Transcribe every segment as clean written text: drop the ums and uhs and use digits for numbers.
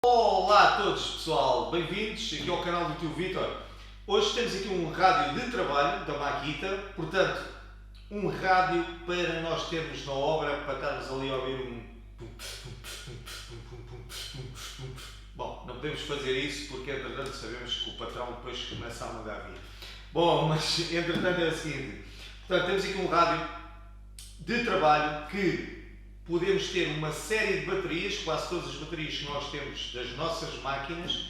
Olá a todos pessoal, bem-vindos aqui ao canal do Tio Vítor. Hoje temos aqui um rádio de trabalho da Makita, portanto um rádio para nós termos na obra, para estarmos ali a ouvir um... Bom, não podemos fazer isso porque entretanto sabemos que o patrão depois começa a mandar vir. Bom, mas entretanto é o seguinte, portanto temos aqui um rádio de trabalho que podemos ter uma série de baterias, quase todas as baterias que nós temos das nossas máquinas,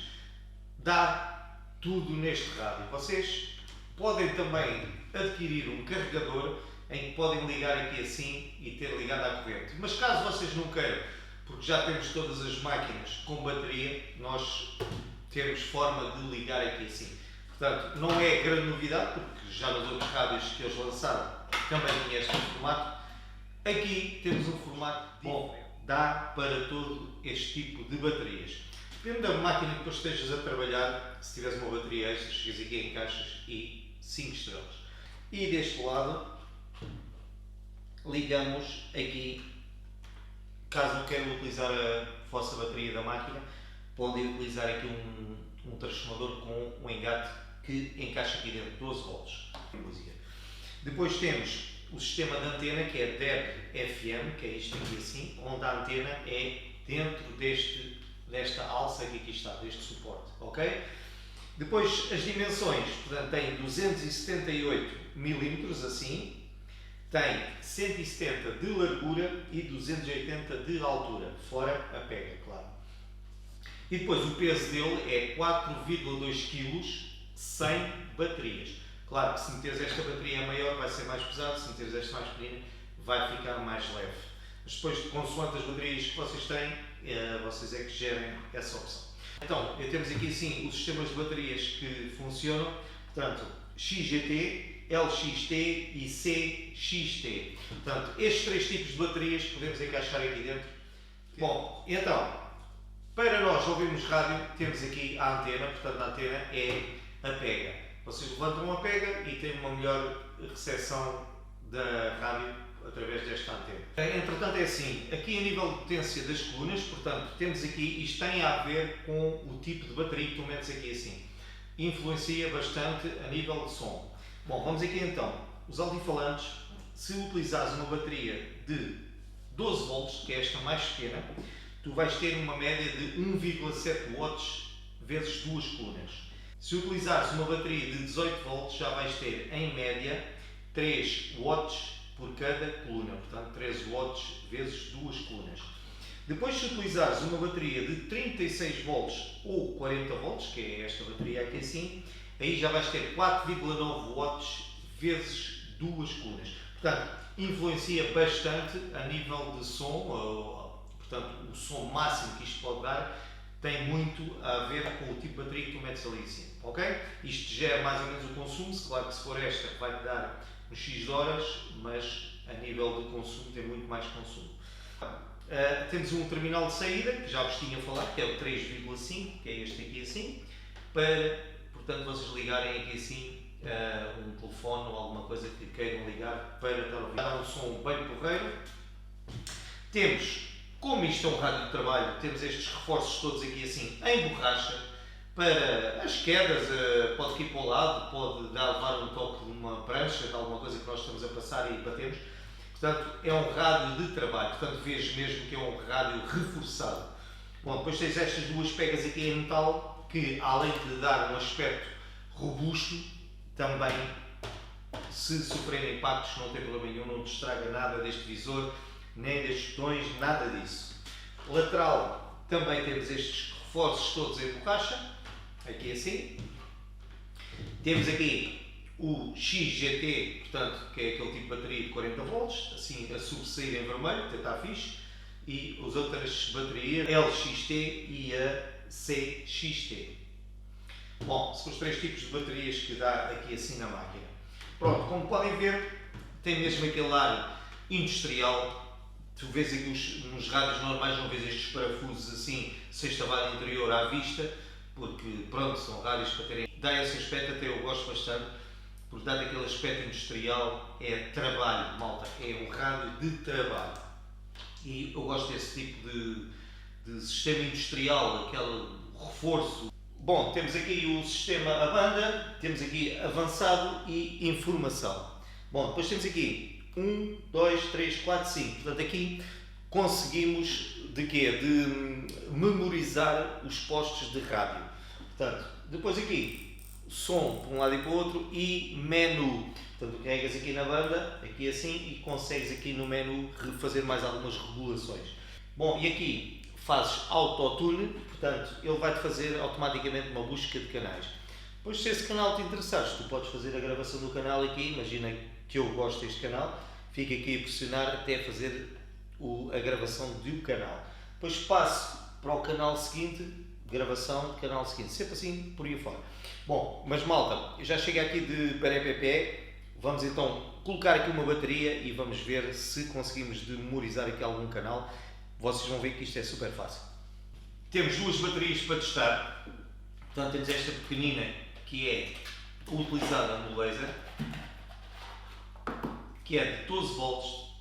dá tudo neste rádio. Vocês podem também adquirir um carregador em que podem ligar aqui assim e ter ligado à corrente. Mas caso vocês não queiram, porque já temos todas as máquinas com bateria, nós temos forma de ligar aqui assim. Portanto, não é grande novidade, porque já nos outros rádios que eles lançaram também tinha este formato. Aqui temos um formato bom, dá para todo este tipo de baterias. Depende da máquina que depois estejas a trabalhar, se tiveres uma bateria extra, chegas aqui em caixas e 5 estrelas. E deste lado, ligamos aqui, caso não queiram utilizar a vossa bateria da máquina, podem utilizar aqui um transformador com um engate que encaixa aqui dentro, 12 volts. Depois temos o sistema de antena, que é DEB-FM, que é isto aqui assim, onde a antena é dentro desta alça que aqui está, deste suporte, ok? Depois as dimensões, portanto tem 278 mm assim, tem 170 de largura e 280 de altura, fora a pega, claro. E depois o peso dele é 4,2 kg sem baterias. Claro que se meteres esta bateria maior vai ser mais pesado, se meteres esta mais pequena vai ficar mais leve. Mas depois, consoante as baterias que vocês têm, vocês é que gerem essa opção. Então, temos aqui assim os sistemas de baterias que funcionam, portanto, XGT, LXT e CXT. Portanto, estes três tipos de baterias podemos encaixar aqui dentro. Bom, então, para nós ouvirmos rádio, temos aqui a antena, portanto a antena é a pega. Vocês levantam a pega e têm uma melhor recepção da rádio através desta antena. Entretanto é assim, aqui a nível de potência das colunas, portanto temos aqui, isto tem a ver com o tipo de bateria que tu metes aqui assim. Influencia bastante a nível de som. Bom, vamos aqui então, os altifalantes, se utilizares uma bateria de 12 volts, que é esta mais pequena, tu vais ter uma média de 1,7 watts vezes duas colunas. Se utilizares uma bateria de 18 volts, já vais ter, em média, 3 watts por cada coluna. Portanto, 13 watts vezes duas colunas. Depois, se utilizares uma bateria de 36 volts ou 40 volts, que é esta bateria aqui assim, aí já vais ter 4,9 watts vezes duas colunas. Portanto, influencia bastante a nível de som, portanto, o som máximo que isto pode dar tem muito a ver com o tipo de bateria que tu metes ali em cima, ok? Isto gera mais ou menos o consumo, claro que se for esta vai-te dar um X de horas, mas a nível de consumo tem muito mais consumo. Temos um terminal de saída, que já vos tinha falado, que é o 3,5, que é este aqui assim, para, portanto, vocês ligarem aqui assim um telefone ou alguma coisa que queiram ligar para estar a ouvir. Dá um som bem porreiro. Temos, como isto é um rádio de trabalho, temos estes reforços todos aqui assim em borracha para as quedas, pode ir para o lado, pode levar um toque de uma prancha, de alguma coisa que nós estamos a passar e batemos. Portanto, é um rádio de trabalho, portanto vejo mesmo que é um rádio reforçado. Bom, depois tens estas duas pegas aqui em metal que, além de dar um aspecto robusto, também se sofrerem impactos não tem problema nenhum, não te estraga nada deste visor, nem destes botões, nada disso. Lateral também temos estes reforços todos em borracha, aqui assim. Temos aqui o XGT, portanto, que é aquele tipo de bateria de 40 volts, assim a sobressair em vermelho, que está fixe. E as outras baterias, LXT e a CXT. Bom, são os três tipos de baterias que dá aqui assim na máquina. Pronto, como podem ver, tem mesmo aquele ar industrial. Tu vês aqui nos rádios normais, não vês estes parafusos assim, sexta barra interior à vista, porque pronto, são rádios para terem. Dá esse aspecto, até eu gosto bastante, porque dá aquele aspecto industrial, é trabalho, malta, é um rádio de trabalho. E eu gosto desse tipo de sistema industrial, aquele reforço. Bom, temos aqui o sistema a banda, temos aqui avançado e informação. Bom, depois temos aqui 1, 2, 3, 4, 5. Portanto, aqui conseguimos de quê? De memorizar os postos de rádio. Portanto, depois aqui, som para um lado e para o outro e menu. Portanto, carregas aqui na banda, aqui assim, e consegues aqui no menu fazer mais algumas regulações. Bom, e aqui fazes autotune, portanto, ele vai-te fazer automaticamente uma busca de canais. Depois, se esse canal te interessares, tu podes fazer a gravação do canal aqui. Imagina que eu gosto deste canal, fica aqui a pressionar até fazer a gravação do canal. Depois passo para o canal seguinte, gravação do canal seguinte, sempre assim por aí fora. Bom, mas malta, eu já cheguei aqui de perepepé, vamos então colocar aqui uma bateria e vamos ver se conseguimos memorizar aqui algum canal. Vocês vão ver que isto é super fácil. Temos duas baterias para testar, portanto temos esta pequenina que é utilizada no laser, que é de 12 volts,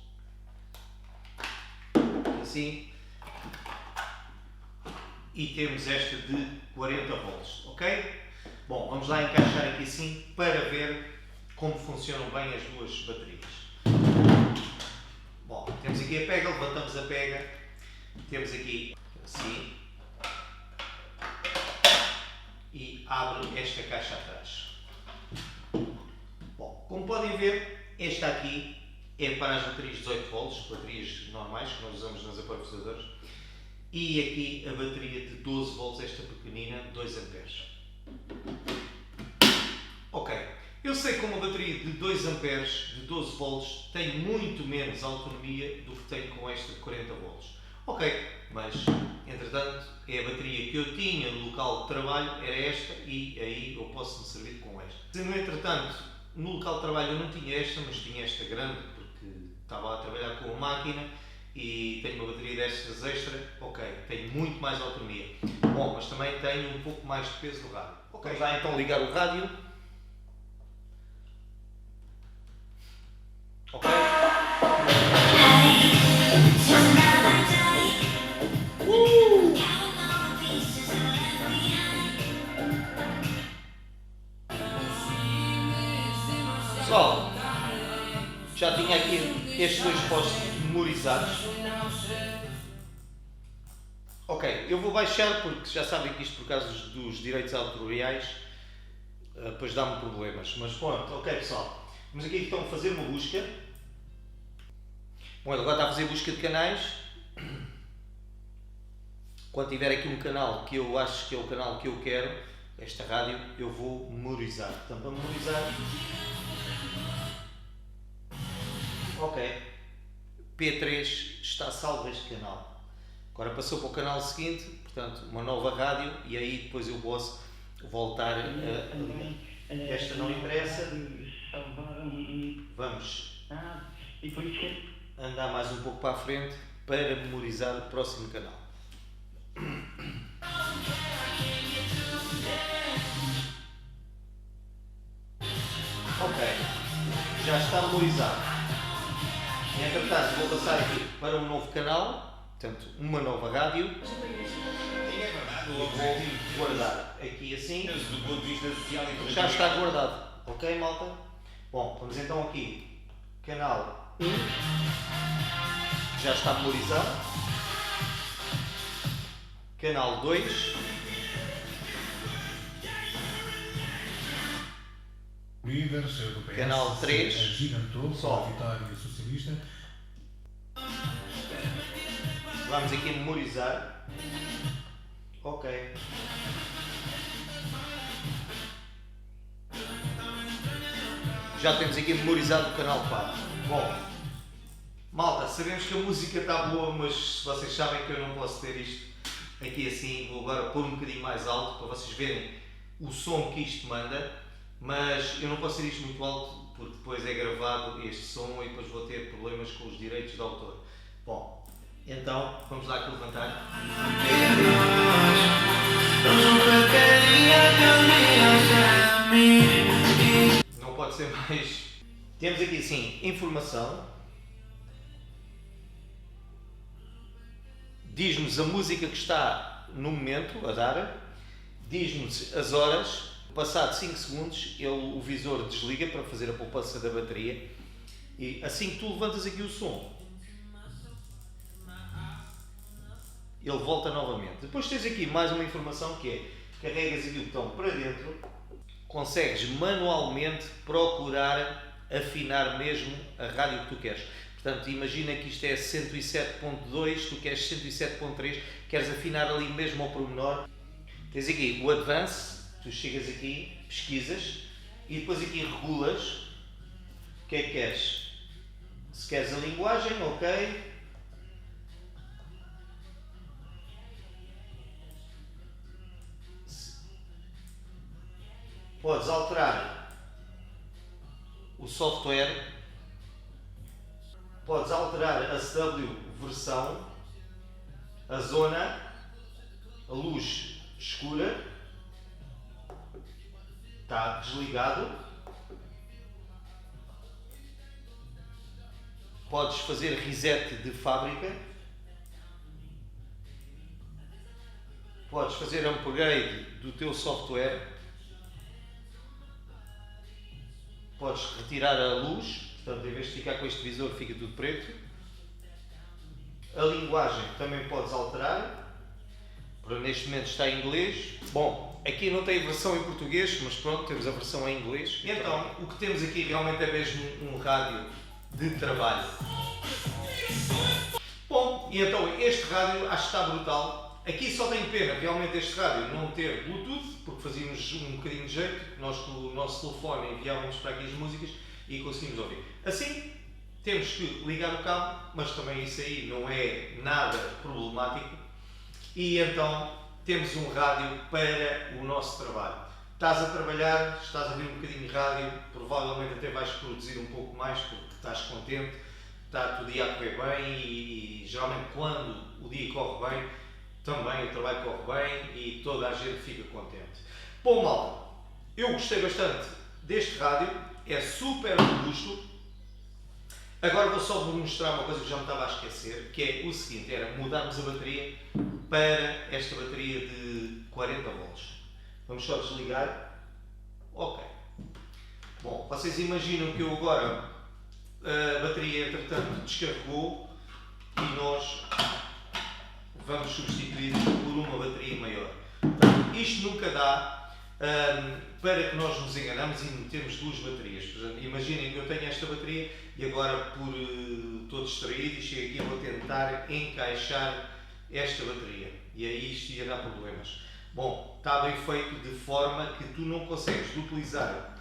assim, e temos esta de 40 volts, ok? Bom, vamos lá encaixar aqui assim para ver como funcionam bem as duas baterias. Bom, temos aqui a pega, levantamos a pega, temos aqui assim, e abre esta caixa atrás. Bom, como podem ver, esta aqui é para as baterias 18 volts, baterias normais que nós usamos nos apoios. E aqui a bateria de 12 volts, esta pequenina, 2 amperes. Ok, eu sei que uma bateria de 2 amperes, de 12 volts, tem muito menos autonomia do que tem com esta de 40 volts. Ok, mas, entretanto, é a bateria que eu tinha no local de trabalho, era esta, e aí eu posso me servir com esta. Se, no entretanto, no local de trabalho eu não tinha esta, mas tinha esta grande, porque estava a trabalhar com a máquina, e tenho uma bateria destas extra, ok, tenho muito mais autonomia. Bom, mas também tenho um pouco mais de peso no rádio. Ok, vamos lá então ligar o rádio. Ok. Pessoal, já tinha aqui estes dois postos memorizados. Ok, eu vou baixar porque já sabem que isto por causa dos direitos autoriais depois dá-me problemas. Mas pronto, ok pessoal, vamos aqui então fazer uma busca. Bom, ele agora está a fazer busca de canais. Quando tiver aqui um canal que eu acho que é o canal que eu quero, esta rádio, eu vou memorizar. Portanto, para memorizar, ok, P3 está salvo este canal. Agora passou para o canal seguinte, portanto, uma nova rádio, e aí depois eu posso voltar a... Esta não interessa. Vamos andar mais um pouco para a frente para memorizar o próximo canal. Ok, já está memorizado. E entretanto vou passar aqui para um novo canal, portanto uma nova rádio. E vou guardar aqui assim. Já está guardado. Ok, malta? Bom, vamos então aqui. Canal 1. Já está memorizado. Canal 2. Líder, seu do PS, Canal 3. Agigantou Só. a vitória socialista. Vamos aqui memorizar. Ok. Já temos aqui memorizado o canal 4. Bom, malta, sabemos que a música está boa, mas vocês sabem que eu não posso ter isto aqui assim. Vou agora pôr um bocadinho mais alto para vocês verem o som que isto manda, mas eu não posso ter isto muito alto porque depois é gravado este som e depois vou ter problemas com os direitos de autor. Bom, então vamos lá aqui levantar. Não pode ser mais. Temos aqui assim informação, diz-nos a música que está no momento a dar, diz-nos as horas, passado 5 segundos o visor desliga para fazer a poupança da bateria e assim que tu levantas aqui o som, ele volta novamente. Depois tens aqui mais uma informação que é, carregas aqui o botão para dentro, consegues manualmente procurar afinar mesmo a rádio que tu queres. Portanto, imagina que isto é 107.2, tu queres 107.3, queres afinar ali mesmo ao pormenor. Tens aqui o Advance, tu chegas aqui, pesquisas e depois aqui regulas o que é que queres. Se queres a linguagem, ok. Podes alterar o software, podes alterar a CW versão, a zona, a luz escura, está desligado, podes fazer reset de fábrica, podes fazer upgrade do teu software, podes retirar a luz, portanto em vez de ficar com este visor fica tudo preto. A linguagem também podes alterar, para neste momento está em inglês. Bom, aqui não tem a versão em português, mas pronto, temos a versão em inglês. Então, o que temos aqui realmente é mesmo um rádio de trabalho. Bom, e então este rádio acho que está brutal. Aqui só tenho pena realmente este rádio não ter Bluetooth, porque fazíamos um bocadinho de jeito, nós com o nosso telefone enviávamos para aqui as músicas e conseguimos ouvir. Assim, temos que ligar o cabo, mas também isso aí não é nada problemático. E então temos um rádio para o nosso trabalho. Estás a trabalhar, estás a ouvir um bocadinho de rádio, provavelmente até vais produzir um pouco mais porque estás contente, está o dia a correr bem e geralmente quando o dia corre bem, também o trabalho corre bem e toda a gente fica contente. Bom, malta, eu gostei bastante deste rádio, é super robusto. Agora vou só vos mostrar uma coisa que já me estava a esquecer, que é o seguinte, era mudarmos a bateria para esta bateria de 40 volts. Vamos só desligar. Ok. Bom, vocês imaginam que eu agora, a bateria entretanto descarregou e nós vamos substituir por uma bateria maior. Portanto, isto nunca dá para que nós nos enganamos e metemos duas baterias. Portanto, imaginem que eu tenho esta bateria e agora estou distraído e chego aqui e vou tentar encaixar esta bateria. E aí isto ia dar problemas. Bom, está bem feito de forma que tu não consegues utilizar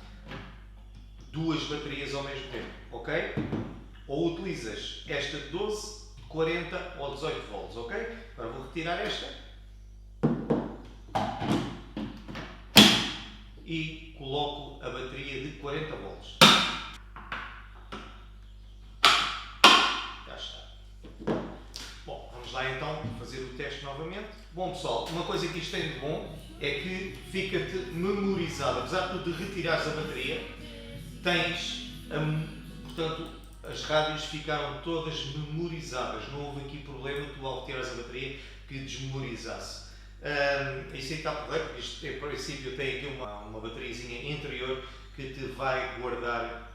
duas baterias ao mesmo tempo, ok? Ou utilizas esta de 12, 40 ou 18 volts, ok? Agora vou retirar esta e coloco a bateria de 40 volts. Já está. Bom, vamos lá então fazer o teste novamente. Bom pessoal, uma coisa que isto tem de bom é que fica-te memorizado. Apesar de tu retirares a bateria, tens, portanto, as rádios ficaram todas memorizadas. Não houve aqui problema tu ao retirares a bateria que desmemorizasse. Isso aí está porreiro, porque isto em princípio tem aqui uma bateriazinha interior que te vai guardar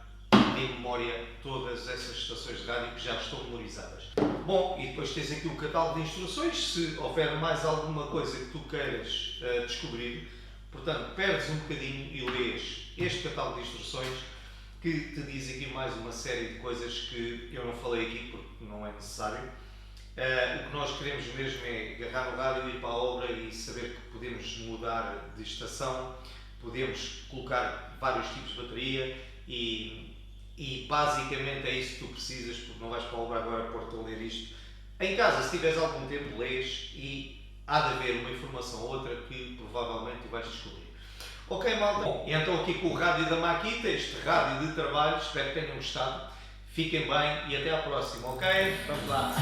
em memória todas essas estações de rádio que já estão memorizadas. Bom, e depois tens aqui o catálogo de instruções, se houver mais alguma coisa que tu queiras descobrir, portanto, perdes um bocadinho e lês este catálogo de instruções que te diz aqui mais uma série de coisas que eu não falei aqui porque não é necessário. O que nós queremos mesmo é agarrar no rádio, ir para a obra e saber que podemos mudar de estação, podemos colocar vários tipos de bateria e basicamente é isso que tu precisas, porque não vais para a obra agora pôr-te a ler isto. Em casa, se tiveres algum tempo, lês e há de haver uma informação ou outra que provavelmente tu vais descobrir. Ok, malta? Bom, então aqui com o rádio da Makita, este rádio de trabalho, espero que tenham gostado. Fiquem bem e até à próxima, ok? Vamos lá!